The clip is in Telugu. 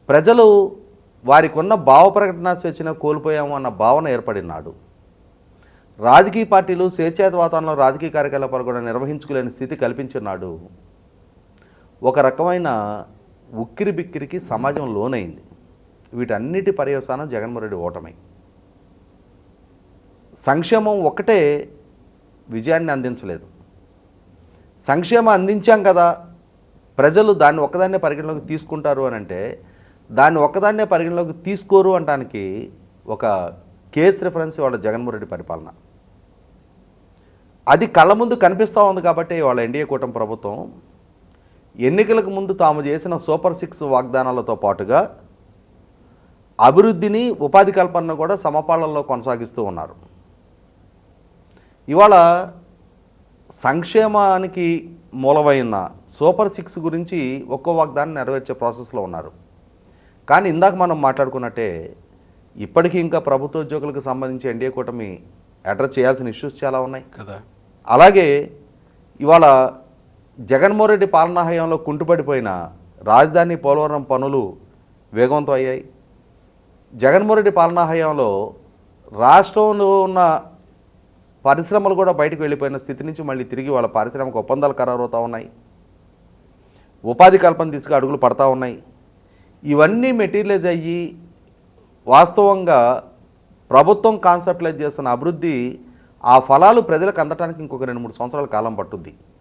ప్రజలు వారికి ఉన్న భావ ప్రకటన స్వేచ్ఛను కోల్పోయాము అన్న భావన ఏర్పడినాడు. రాజకీయ పార్టీలు స్వేచ్ఛాయుత వాతావరణంలో రాజకీయ కార్యకలాపాలు కూడా నిర్వహించుకోలేని స్థితి కల్పించున్నాడు. ఒక రకమైన ఉక్కిరి బిక్కిరికి సమాజం లోనైంది. వీటన్నిటి పర్యవసానం జగన్మోహన్ రెడ్డి ఓటమి. సంక్షేమం ఒక్కటే విజయాన్ని అందించలేదు. సంక్షేమం అందించాం కదా, ప్రజలు దాన్ని ఒక్కదాన్నే పరిగణలోకి తీసుకుంటారు అని అంటే దాన్ని ఒక్కదాన్నే పరిగణలోకి తీసుకోరు అనడానికి ఒక కేస్ రిఫరెన్స్ వాళ్ళ జగన్మోహన్ రెడ్డి పరిపాలన. అది కళ్ళ ముందు కనిపిస్తూ ఉంది కాబట్టి వాళ్ళ ఎన్డీఏ కూటమి ప్రభుత్వం ఎన్నికలకు ముందు తాము చేసిన సూపర్ 6 వాగ్దానాలతో పాటుగా అభివృద్ధిని, ఉపాధి కల్పనను కూడా సమపాళల్లో కొనసాగిస్తూ ఉన్నారు. ఇవాళ సంక్షేమానికి మూలమైన సూపర్ 6 గురించి ఒక్కో వాగ్దానం నెరవేర్చే ప్రాసెస్లో ఉన్నారు. కానీ ఇందాక మనం మాట్లాడుకున్నట్టే ఇప్పటికీ ఇంకా ప్రభుత్వ ఉద్యోగులకు సంబంధించి ఎన్డీఏ కూటమి అడ్రస్ చేయాల్సిన ఇష్యూస్ చాలా ఉన్నాయి కదా. అలాగే ఇవాళ జగన్మోహన్ రెడ్డి పాలనా హయాంలో కుంటుపడిపోయిన రాజధాని, పోలవరం పనులు వేగవంతం అయ్యాయి. జగన్మోహన్ రెడ్డి పాలనా హయాంలో రాష్ట్రంలో ఉన్న పరిశ్రమలు కూడా బయటకు వెళ్ళిపోయిన స్థితి నుంచి మళ్ళీ తిరిగి వాళ్ళ పారిశ్రామిక ఒప్పందాలు ఖరారవుతూ ఉన్నాయి. ఉపాధి కల్పన దిశగా అడుగులు పడతా ఉన్నాయి. ఇవన్నీ మెటీరియలైజ్ అయ్యి వాస్తవంగా ప్రభుత్వం కాన్సెప్టలైజ్ చేస్తున్న అభివృద్ధి, ఆ ఫలాలు ప్రజలకు అందటానికి ఇంకొక 2-3 సంవత్సరాల కాలం పట్టుద్ది.